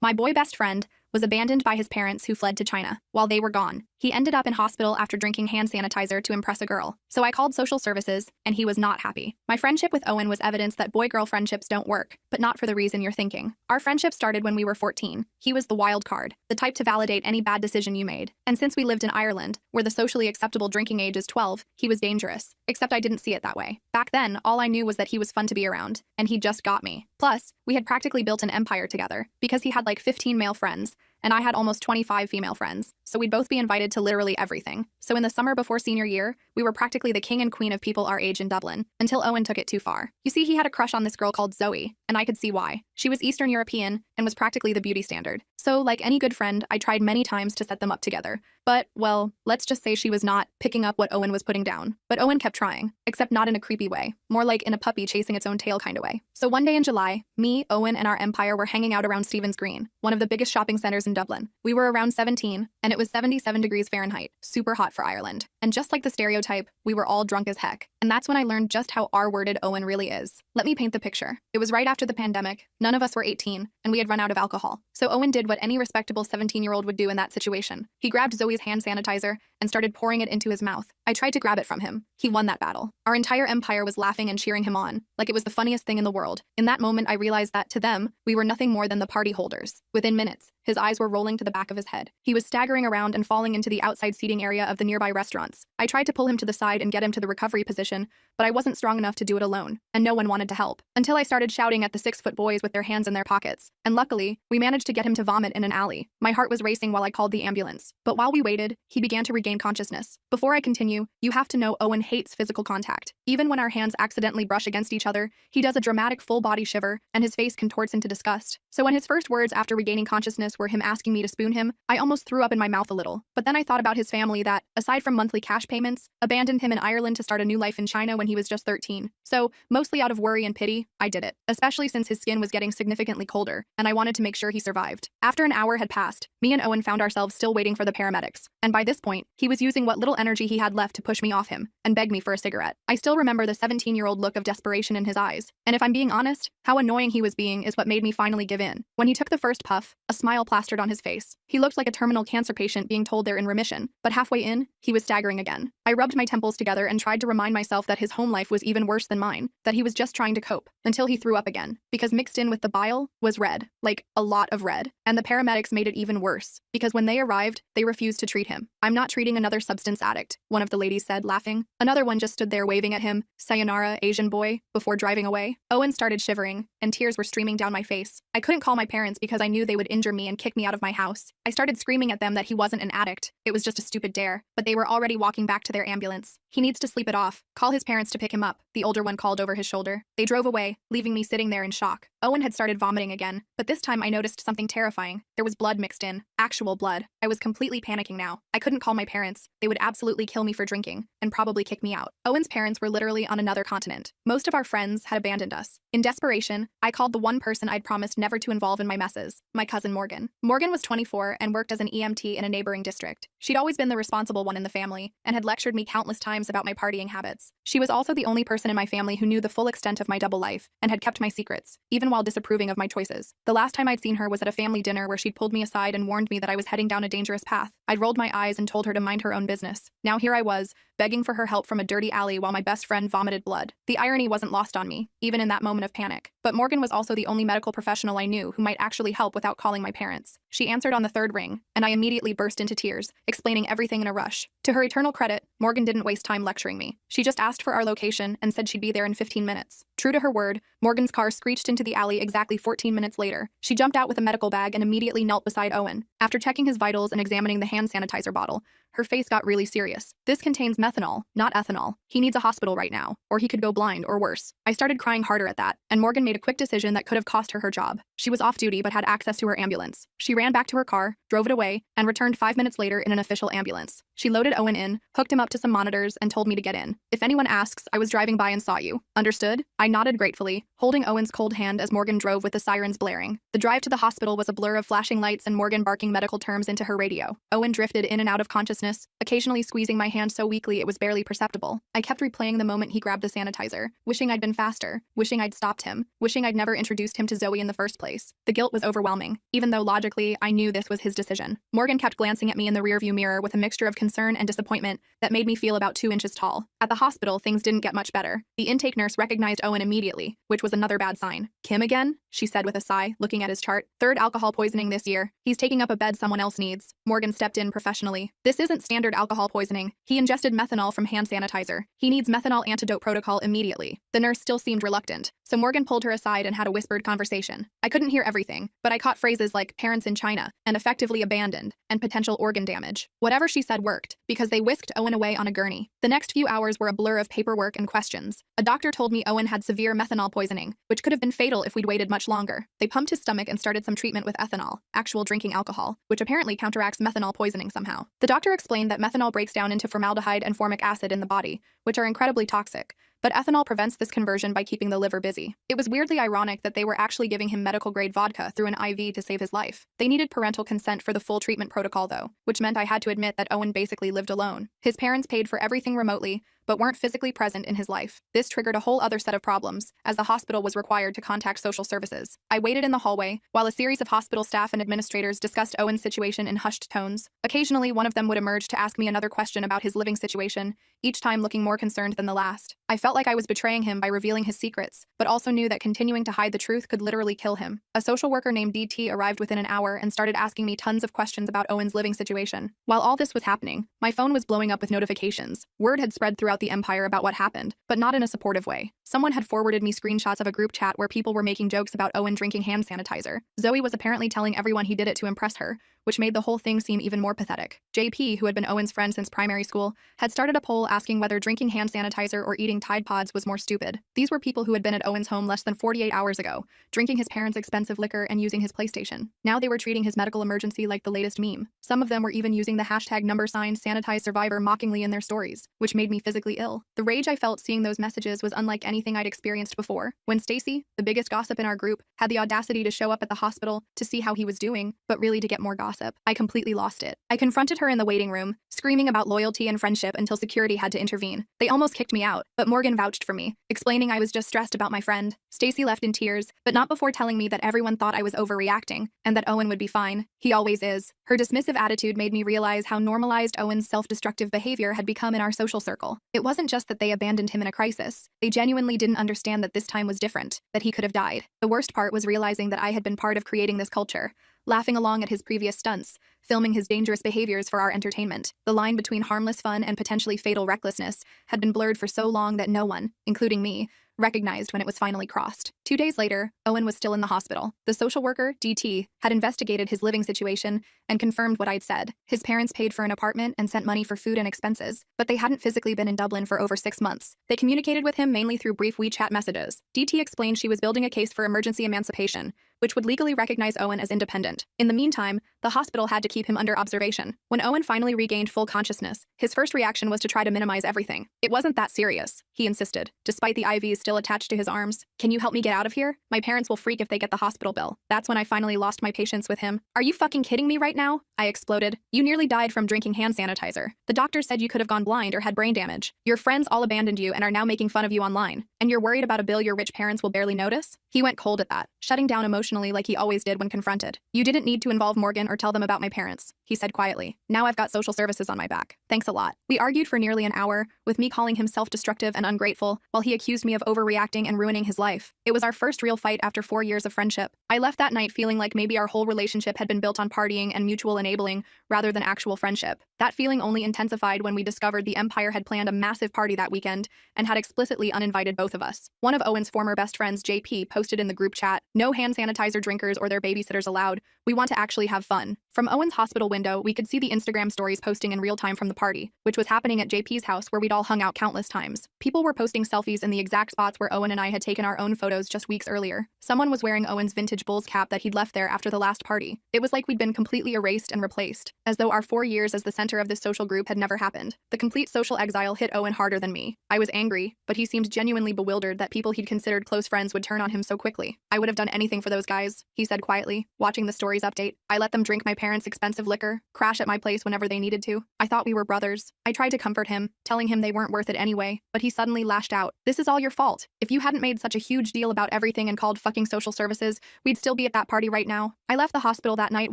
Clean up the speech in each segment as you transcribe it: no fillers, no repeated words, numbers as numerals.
My boy best friend was abandoned by his parents who fled to China. While they were gone, he ended up in hospital after drinking hand sanitizer to impress a girl. So I called social services, and he was not happy. My friendship with Owen was evidence that boy-girl friendships don't work, but not for the reason you're thinking. Our friendship started when we were 14. He was the wild card, the type to validate any bad decision you made. And since we lived in Ireland, where the socially acceptable drinking age is 12, he was dangerous. Except I didn't see it that way. Back then, all I knew was that he was fun to be around, and he just got me. Plus, we had practically built an empire together, because he had like 15 male friends, and I had almost 25 female friends, so we'd both be invited to literally everything. So in the summer before senior year, we were practically the king and queen of people our age in Dublin, until Owen took it too far. You see, he had a crush on this girl called Zoe, and I could see why. She was Eastern European and was practically the beauty standard. So, like any good friend, I tried many times to set them up together. But, well, let's just say she was not picking up what Owen was putting down. But Owen kept trying, except not in a creepy way, more like in a puppy chasing its own tail kind of way. So one day in July, me, Owen, and our empire were hanging out around Stephen's Green, one of the biggest shopping centers in Dublin. We were around 17, and it was 77 degrees Fahrenheit, super hot for Ireland. And just like the stereotype, we were all drunk as heck. And that's when I learned just how R-worded Owen really is. Let me paint the picture. It was right after the pandemic, none of us were 18, and we had run out of alcohol. So Owen did what any respectable 17-year-old would do in that situation. He grabbed Zoe's hand sanitizer and started pouring it into his mouth. I tried to grab it from him. He won that battle. Our entire empire was laughing and cheering him on, like it was the funniest thing in the world. In that moment, I realized that, to them, we were nothing more than the party holders. Within minutes, his eyes were rolling to the back of his head. He was staggering around and falling into the outside seating area of the nearby restaurants. I tried to pull him to the side and get him to the recovery position, but I wasn't strong enough to do it alone, and no one wanted to help. Until I started shouting at the 6-foot boys with their hands in their pockets. And luckily, we managed to get him to vomit in an alley. My heart was racing while I called the ambulance. But while we waited, he began to regain consciousness. Before I continue, you have to know Owen hates physical contact. Even when our hands accidentally brush against each other, he does a dramatic full-body shiver, and his face contorts into disgust. So when his first words after regaining consciousness were him asking me to spoon him, I almost threw up in my mouth a little. But then I thought about his family that, aside from monthly cash payments, abandoned him in Ireland to start a new life in China when he was just 13. So, mostly out of worry and pity, I did it, especially since his skin was getting significantly colder, and I wanted to make sure he survived. After an hour had passed, me and Owen found ourselves still waiting for the paramedics, and by this point, he was using what little energy he had left to push me off him and beg me for a cigarette. I still remember the 17-year-old look of desperation in his eyes, and if I'm being honest, how annoying he was being is what made me finally give in. When he took the first puff, a smile plastered on his face. He looked like a terminal cancer patient being told they're in remission, but halfway in, he was staggering again. I rubbed my temples together and tried to remind myself that his home life was even worse than mine, that he was just trying to cope, until he threw up again, because mixed in with the bile was red, like a lot of red, and the paramedics made it even worse, because when they arrived, they refused to treat him. "I'm not treating another substance addict," one of the ladies said, laughing. Another one just stood there waving at him, "Sayonara, Asian boy," before driving away. Owen started shivering, and tears were streaming down my face. I couldn't call my parents because I knew they would injure me and kick me out of my house. I started screaming at them that he wasn't an addict, it was just a stupid dare, but they were already walking back to their ambulance. "He needs to sleep it off. Call his parents to pick him up," the older one called over his shoulder. They drove away, leaving me sitting there in shock. Owen had started vomiting again, but this time I noticed something terrifying. There was blood mixed in. Actual blood. I was completely panicking now. I couldn't call my parents. They would absolutely kill me for drinking, and probably kick me out. Owen's parents were literally on another continent. Most of our friends had abandoned us. In desperation, I called the one person I'd promised never to involve in my messes, my cousin Morgan. Morgan was 24 and worked as an EMT in a neighboring district. She'd always been the responsible one in the family, and had lectured me countless times about my partying habits. She was also the only person in my family who knew the full extent of my double life, and had kept my secrets, even while disapproving of my choices. The last time I'd seen her was at a family dinner where she'd pulled me aside and warned me that I was heading down a dangerous path. I'd rolled my eyes and told her to mind her own business. Now here I was, begging for her help from a dirty alley while my best friend vomited blood. The irony wasn't lost on me, even in that moment of panic. But Morgan was also the only medical professional I knew who might actually help without calling my parents. She answered on the third ring, and I immediately burst into tears, explaining everything in a rush. To her eternal credit, Morgan didn't waste time lecturing me. She just asked for our location and said she'd be there in 15 minutes. True to her word, Morgan's car screeched into the alley exactly 14 minutes later. She jumped out with a medical bag and immediately knelt beside Owen. After checking his vitals and examining the hand sanitizer bottle, her face got really serious. "This contains methanol, not ethanol. He needs a hospital right now, or he could go blind or worse." I started crying harder at that, and Morgan made a quick decision that could have cost her her job. She was off duty but had access to her ambulance. She ran back to her car, drove it away, and returned 5 minutes later in an official ambulance. She loaded Owen in, hooked him up to some monitors, and told me to get in. If anyone asks, I was driving by and saw you. Understood? I nodded gratefully, holding Owen's cold hand as Morgan drove with the sirens blaring. The drive to the hospital was a blur of flashing lights and Morgan barking medical terms into her radio. Owen drifted in and out of consciousness, occasionally squeezing my hand so weakly it was barely perceptible. I kept replaying the moment he grabbed the sanitizer, wishing I'd been faster, wishing I'd stopped him, wishing I'd never introduced him to Zoe in the first place. The guilt was overwhelming, even though logically I knew this was his decision. Morgan kept glancing at me in the rearview mirror with a mixture of concern and disappointment that made me feel about 2 inches tall. At the hospital, things didn't get much better. The intake nurse recognized Owen immediately, which was another bad sign. Kim again? She said with a sigh, looking at his chart. 3rd alcohol poisoning this year. He's taking up a bed someone else needs. Morgan stepped in professionally. This isn't standard alcohol poisoning. He ingested methanol from hand sanitizer. He needs methanol antidote protocol immediately. The nurse still seemed reluctant, so Morgan pulled her aside and had a whispered conversation. I couldn't hear everything, but I caught phrases like parents in China and effectively abandoned and potential organ damage. Whatever she said worked, because they whisked Owen away on a gurney. The next few hours were a blur of paperwork and questions. A doctor told me Owen had severe methanol poisoning, which could have been fatal if we'd waited much longer. They pumped his stomach and started some treatment with ethanol, actual drinking alcohol, which apparently counteracts methanol poisoning somehow. The doctor explained that methanol breaks down into formaldehyde and formic acid in the body, which are incredibly toxic, but ethanol prevents this conversion by keeping the liver busy. It was weirdly ironic that they were actually giving him medical-grade vodka through an IV to save his life. They needed parental consent for the full treatment protocol though, which meant I had to admit that Owen basically lived alone. His parents paid for everything remotely, but weren't physically present in his life. This triggered a whole other set of problems, as the hospital was required to contact social services. I waited in the hallway, while a series of hospital staff and administrators discussed Owen's situation in hushed tones. Occasionally, one of them would emerge to ask me another question about his living situation, each time looking more concerned than the last. I felt like I was betraying him by revealing his secrets, but also knew that continuing to hide the truth could literally kill him. A social worker named DT arrived within an hour and started asking me tons of questions about Owen's living situation. While all this was happening, my phone was blowing up with notifications. Word had spread throughout the empire about what happened, but not in a supportive way. Someone had forwarded me screenshots of a group chat where people were making jokes about Owen drinking hand sanitizer. Zoe was apparently telling everyone he did it to impress her, which made the whole thing seem even more pathetic. JP, who had been Owen's friend since primary school, had started a poll asking whether drinking hand sanitizer or eating Tide Pods was more stupid. These were people who had been at Owen's home less than 48 hours ago, drinking his parents' expensive liquor and using his PlayStation. Now they were treating his medical emergency like the latest meme. Some of them were even using the hashtag #SanitizeSurvivor mockingly in their stories, which made me physically ill. The rage I felt seeing those messages was unlike anything I'd experienced before. When Stacy, the biggest gossip in our group, had the audacity to show up at the hospital to see how he was doing, but really to get more gossip, I completely lost it. I confronted her in the waiting room, screaming about loyalty and friendship until security had to intervene. They almost kicked me out, but Morgan vouched for me, explaining I was just stressed about my friend. Stacy left in tears, but not before telling me that everyone thought I was overreacting, and that Owen would be fine. He always is. Her dismissive attitude made me realize how normalized Owen's self-destructive behavior had become in our social circle. It wasn't just that they abandoned him in a crisis. They genuinely didn't understand that this time was different, that he could have died. The worst part was realizing that I had been part of creating this culture, laughing along at his previous stunts, filming his dangerous behaviors for our entertainment. The line between harmless fun and potentially fatal recklessness had been blurred for so long that no one, including me, recognized when it was finally crossed. 2 days later, Owen was still in the hospital. The social worker, DT, had investigated his living situation and confirmed what I'd said. His parents paid for an apartment and sent money for food and expenses, but they hadn't physically been in Dublin for over 6 months. They communicated with him mainly through brief WeChat messages. DT explained she was building a case for emergency emancipation, which would legally recognize Owen as independent. In the meantime, the hospital had to keep him under observation. When Owen finally regained full consciousness, his first reaction was to try to minimize everything. It wasn't that serious, he insisted, despite the IVs still attached to his arms. Can you help me get out of here? My parents will freak if they get the hospital bill. That's when I finally lost my patience with him. Are you fucking kidding me right now? I exploded. You nearly died from drinking hand sanitizer. The doctor said you could have gone blind or had brain damage. Your friends all abandoned you and are now making fun of you online. And you're worried about a bill your rich parents will barely notice? He went cold at that, shutting down emotionally like he always did when confronted. You didn't need to involve Morgan or tell them about my parents, he said quietly. Now I've got social services on my back. Thanks a lot. We argued for nearly an hour, with me calling him self-destructive and ungrateful, while he accused me of overreacting and ruining his life. It was our first real fight after 4 years of friendship. I left that night feeling like maybe our whole relationship had been built on partying and mutual enabling rather than actual friendship. That feeling only intensified when we discovered the Empire had planned a massive party that weekend and had explicitly uninvited both of us. One of Owen's former best friends, JP, posted in the group chat, "No hand sanitizer drinkers or their babysitters allowed. We want to actually have fun." From Owen's hospital window, we could see the Instagram stories posting in real time from the party, which was happening at JP's house where we'd all hung out countless times. People were posting selfies in the exact spots where Owen and I had taken our own photos just weeks earlier. Someone was wearing Owen's vintage vintage Bulls cap that he'd left there after the last party. It was like we'd been completely erased and replaced, as though our 4 years as the center of this social group had never happened. The complete social exile hit Owen harder than me. I was angry, but he seemed genuinely bewildered that people he'd considered close friends would turn on him so quickly. I would have done anything for those guys, he said quietly, watching the stories update. I let them drink my parents' expensive liquor, crash at my place whenever they needed to. I thought we were brothers. I tried to comfort him, telling him they weren't worth it anyway, but he suddenly lashed out. This is all your fault. If you hadn't made such a huge deal about everything and called fucking social services, we'd still be at that party right now. I left the hospital that night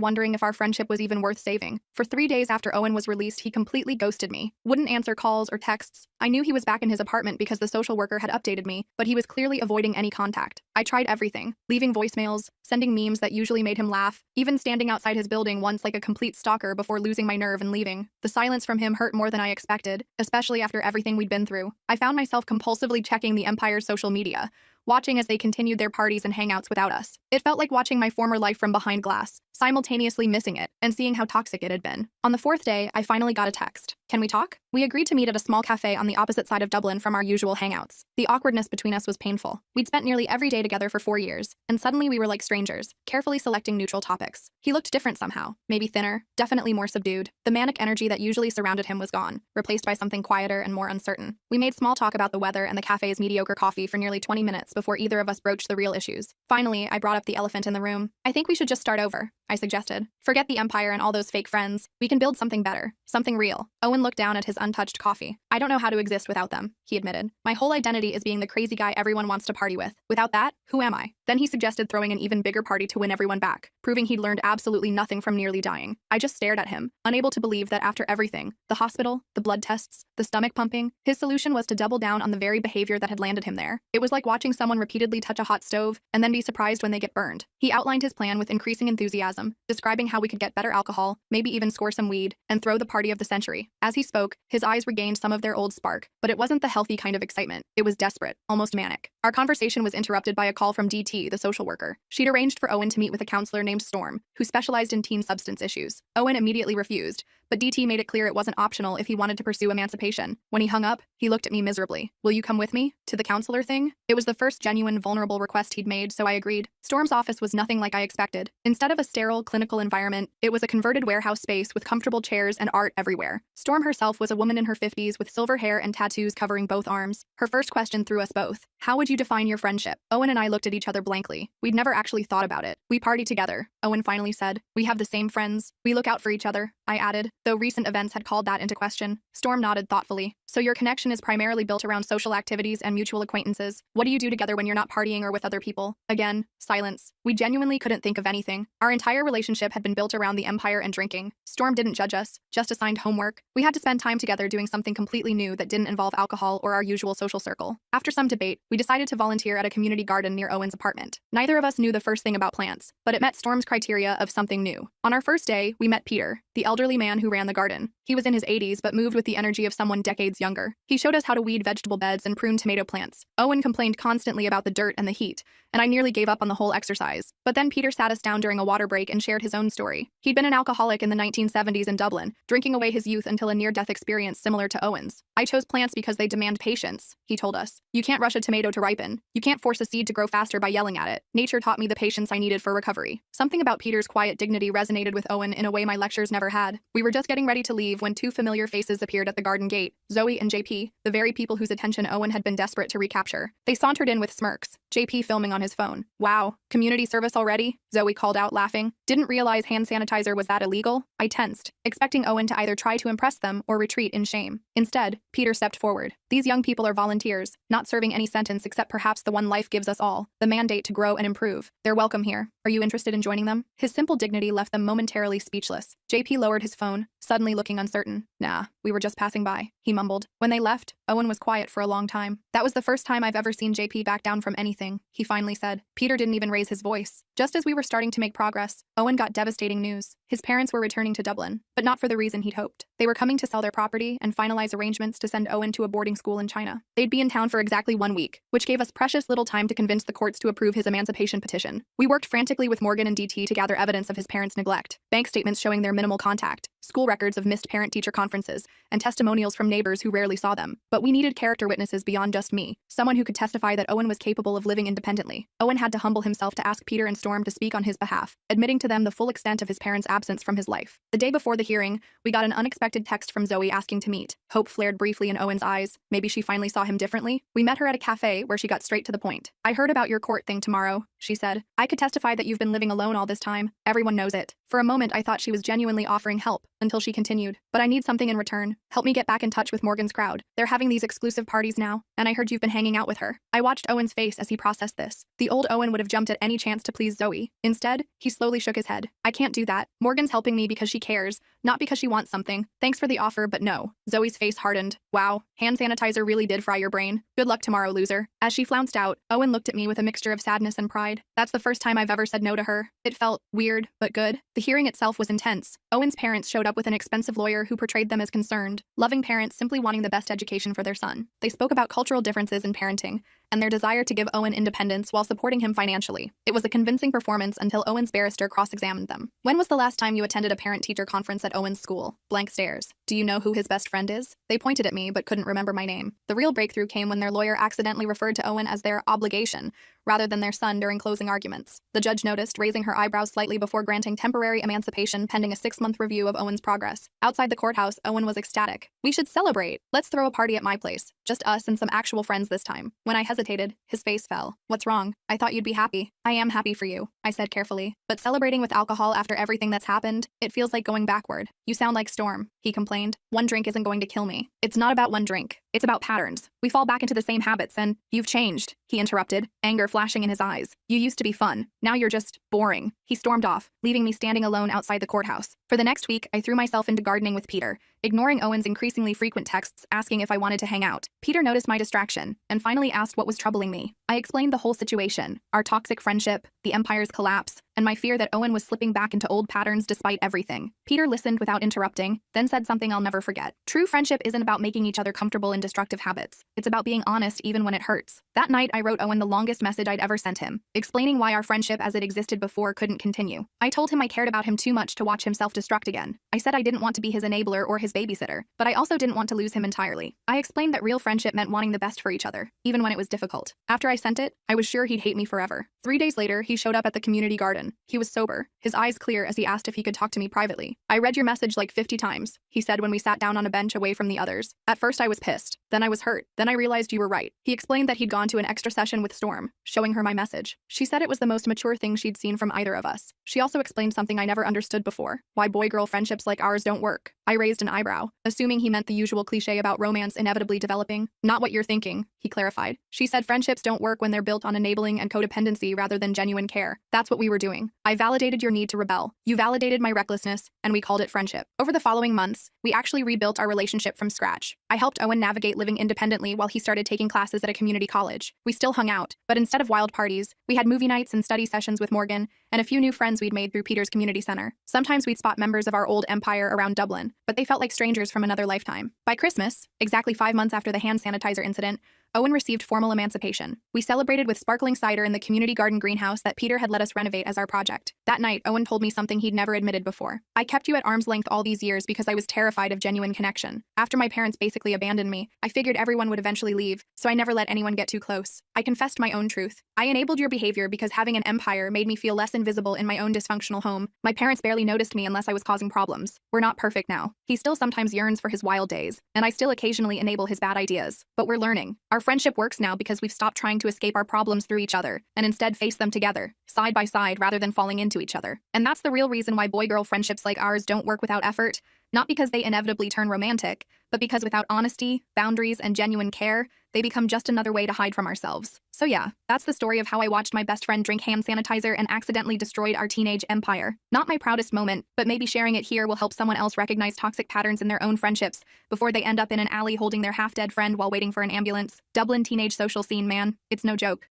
wondering if our friendship was even worth saving. For 3 days after Owen was released, he completely ghosted me. Wouldn't answer calls or texts. I knew he was back in his apartment because the social worker had updated me, but he was clearly avoiding any contact. I tried everything, leaving voicemails, sending memes that usually made him laugh, even standing outside his building once like a complete stalker before losing my nerve and leaving. The silence from him hurt more than I expected, especially after everything we'd been through. I found myself compulsively checking the Empire's social media, watching as they continued their parties and hangouts without us. It felt like watching my former life from behind glass, simultaneously missing it and seeing how toxic it had been. On the 4th day, I finally got a text. Can we talk? We agreed to meet at a small cafe on the opposite side of Dublin from our usual hangouts. The awkwardness between us was painful. We'd spent nearly every day together for 4 years, and suddenly we were like strangers, carefully selecting neutral topics. He looked different somehow, maybe thinner, definitely more subdued. The manic energy that usually surrounded him was gone, replaced by something quieter and more uncertain. We made small talk about the weather and the cafe's mediocre coffee for nearly 20 minutes before either of us broached the real issues. Finally, I brought up the elephant in the room. I think we should just start over, I suggested. Forget the Empire and all those fake friends. We can build something better, something real. Owen looked down at his untouched coffee. I don't know how to exist without them, he admitted. My whole identity is being the crazy guy everyone wants to party with. Without that, who am I? Then he suggested throwing an even bigger party to win everyone back, proving he'd learned absolutely nothing from nearly dying. I just stared at him, unable to believe that after everything, the hospital, the blood tests, the stomach pumping, his solution was to double down on the very behavior that had landed him there. It was like watching someone repeatedly touch a hot stove and then be surprised when they get burned. He outlined his plan with increasing enthusiasm, describing how we could get better alcohol, maybe even score some weed, and throw the party of the century. As he spoke, his eyes regained some of their old spark, but it wasn't the healthy kind of excitement. It was desperate, almost manic. Our conversation was interrupted by a call from DT, the social worker. She'd arranged for Owen to meet with a counselor named Storm, who specialized in teen substance issues. Owen immediately refused, but DT made it clear it wasn't optional if he wanted to pursue emancipation. When he hung up, he looked at me miserably. Will you come with me? To the counselor thing? It was the first genuine, vulnerable request he'd made, so I agreed. Storm's office was nothing like I expected. Instead of a sterile, clinical environment, it was a converted warehouse space with comfortable chairs and art everywhere. Storm herself was a woman in her 50s with silver hair and tattoos covering both arms. Her first question threw us both. How would you define your friendship? Owen and I looked at each other blankly. We'd never actually thought about it. We party together, Owen finally said. We have the same friends. We look out for each other, I added, though recent events had called that into question. Storm nodded thoughtfully. So your connection is primarily built around social activities and mutual acquaintances. What do you do together when you're not partying or with other people? Again, silence. We genuinely couldn't think of anything. Our entire relationship had been built around the Empire and drinking. Storm didn't judge us, just assigned homework. We had to spend time together doing something completely new that didn't involve alcohol or our usual social circle. After some debate, we decided to volunteer at a community garden near Owen's apartment. Neither of us knew the first thing about plants, but it met Storm's criteria of something new. On our first day, we met Peter, the elderly man who ran the garden. He was in his 80s but moved with the energy of someone decades younger. He showed us how to weed vegetable beds and prune tomato plants. Owen complained constantly about the dirt and the heat, and I nearly gave up on the whole exercise. But then Peter sat us down during a water break and shared his own story. He'd been an alcoholic in the 1970s in Dublin, drinking away his youth until a near-death experience similar to Owen's. I chose plants because they demand patience, he told us. You can't rush a tomato to ripen. You can't force a seed to grow faster by yelling at it. Nature taught me the patience I needed for recovery. Something about Peter's quiet dignity resonated with Owen in a way my lectures never had. We were just getting ready to leave when two familiar faces appeared at the garden gate, Zoe and JP, the very people whose attention Owen had been desperate to recapture. They sauntered in with smirks, JP filming on his phone. Wow, community service already? Zoe called out, laughing. Didn't realize hand sanitizer was that illegal? I tensed, expecting Owen to either try to impress them or retreat in shame. Instead, Peter stepped forward. These young people are volunteers, not serving any sentence except perhaps the one life gives us all, the mandate to grow and improve. They're welcome here. Are you interested in joining them? His simple dignity left them momentarily speechless. JP lowered his phone, suddenly looking uncertain. Nah, we were just passing by, he mumbled. When they left, Owen was quiet for a long time. That was the first time I've ever seen JP back down from anything, he finally said. Peter didn't even raise his voice. Just as we were starting to make progress, Owen got devastating news. His parents were returning to Dublin, but not for the reason he'd hoped. They were coming to sell their property and finalize arrangements to send Owen to a boarding school in China. They'd be in town for exactly 1 week, which gave us precious little time to convince the courts to approve his emancipation petition. We worked frantically with Morgan and DT to gather evidence of his parents' neglect, bank statements showing their minimal contact, school records of missed parent-teacher conferences, and testimonials from neighbors who rarely saw them. But we needed character witnesses beyond just me, someone who could testify that Owen was capable of living independently. Owen had to humble himself to ask Peter and Storm to speak on his behalf, admitting to them the full extent of his parents' absence from his life. The day before the hearing, we got an unexpected text from Zoe asking to meet. Hope flared briefly in Owen's eyes. Maybe she finally saw him differently. We met her at a cafe where she got straight to the point. "I heard about your court thing tomorrow," she said. "I could testify that you've been living alone all this time. Everyone knows it." For a moment, I thought she was genuinely offering help, until she continued. "But I need something in return. Help me get back in touch with Morgan's crowd. They're having these exclusive parties now, and I heard you've been hanging out with her." I watched Owen's face as he processed this. The old Owen would have jumped at any chance to please Zoe. Instead, he slowly shook his head. "I can't do that. Morgan's helping me because she cares, not because she wants something. Thanks for the offer, but no." Zoe's face hardened. "Wow, hand sanitizer really did fry your brain. Good luck tomorrow, loser." As she flounced out, Owen looked at me with a mixture of sadness and pride. That's the first time I've ever said no to her. It felt weird, but good. The hearing itself was intense. Owen's parents showed up with an expensive lawyer who portrayed them as concerned, loving parents simply wanting the best education for their son. They spoke about cultural differences in parenting and their desire to give Owen independence while supporting him financially. It was a convincing performance until Owen's barrister cross-examined them. "When was the last time you attended a parent-teacher conference at Owen's school?" Blank stares. "Do you know who his best friend is?" They pointed at me but couldn't remember my name. The real breakthrough came when their lawyer accidentally referred to Owen as their obligation, rather than their son during closing arguments. The judge noticed, raising her eyebrows slightly before granting temporary emancipation pending a 6-month review of Owen's progress. Outside the courthouse, Owen was ecstatic. "We should celebrate. Let's throw a party at my place. Just us and some actual friends this time." When I hesitated, his face fell. "What's wrong? I thought you'd be happy." "I am happy for you," I said carefully. "But celebrating with alcohol after everything that's happened, it feels like going backward." "You sound like Storm," he complained. "1 drink isn't going to kill me." "It's not about 1 drink. It's about patterns. We fall back into the same habits and—" "You've changed," he interrupted, anger flashing in his eyes. "You used to be fun. Now you're just boring." He stormed off, leaving me standing alone outside the courthouse. For the next week, I threw myself into gardening with Peter, ignoring Owen's increasingly frequent texts asking if I wanted to hang out. Peter noticed my distraction and finally asked what was troubling me. I explained the whole situation, our toxic friendship, the Empire's collapse, and my fear that Owen was slipping back into old patterns despite everything. Peter listened without interrupting, then said something I'll never forget. "True friendship isn't about making each other comfortable in destructive habits. It's about being honest even when it hurts." That night, I wrote Owen the longest message I'd ever sent him, explaining why our friendship as it existed before couldn't continue. I told him I cared about him too much to watch him self-destruct again. I said I didn't want to be his enabler or his babysitter, but I also didn't want to lose him entirely. I explained that real friendship meant wanting the best for each other, even when it was difficult. After I sent it, I was sure he'd hate me forever. 3 days later, he showed up at the community garden. He was sober, his eyes clear as he asked if he could talk to me privately. "I read your message like 50 times, he said when we sat down on a bench away from the others. "At first I was pissed, then I was hurt, then I realized you were right." He explained that he'd gone to an extra session with Storm, showing her my message. She said it was the most mature thing she'd seen from either of us. She also explained something I never understood before, why boy-girl friendships like ours don't work. I raised an eyebrow, assuming he meant the usual cliche about romance inevitably developing. "Not what you're thinking," he clarified. She said friendships don't work when they're built on enabling and codependency rather than genuine care. That's what we were doing. I validated your need to rebel. You validated my recklessness, and we called it friendship. Over the following months, we actually rebuilt our relationship from scratch. I helped Owen navigate living independently while he started taking classes at a community college. We still hung out, but instead of wild parties, we had movie nights and study sessions with Morgan, and a few new friends we'd made through Peter's community center. Sometimes we'd spot members of our old empire around Dublin, but they felt like strangers from another lifetime. By Christmas, exactly 5 months after the hand sanitizer incident, Owen received formal emancipation. We celebrated with sparkling cider in the community garden greenhouse that Peter had let us renovate as our project. That night, Owen told me something he'd never admitted before. "I kept you at arm's length all these years because I was terrified of genuine connection. After my parents basically abandoned me, I figured everyone would eventually leave, so I never let anyone get too close. I confessed my own truth. I enabled your behavior because having an empire made me feel less invisible in my own dysfunctional home. My parents barely noticed me unless I was causing problems. We're not perfect now. He still sometimes yearns for his wild days, and I still occasionally enable his bad ideas. But we're learning. Our friendship works now because we've stopped trying to escape our problems through each other, and instead face them together, side by side rather than falling into each other. And that's the real reason why boy-girl friendships like ours don't work without effort. Not because they inevitably turn romantic, but because without honesty, boundaries, and genuine care, they become just another way to hide from ourselves. So yeah, that's the story of how I watched my best friend drink hand sanitizer and accidentally destroyed our teenage empire. Not my proudest moment, but maybe sharing it here will help someone else recognize toxic patterns in their own friendships before they end up in an alley holding their half-dead friend while waiting for an ambulance. Dublin teenage social scene, man. It's no joke.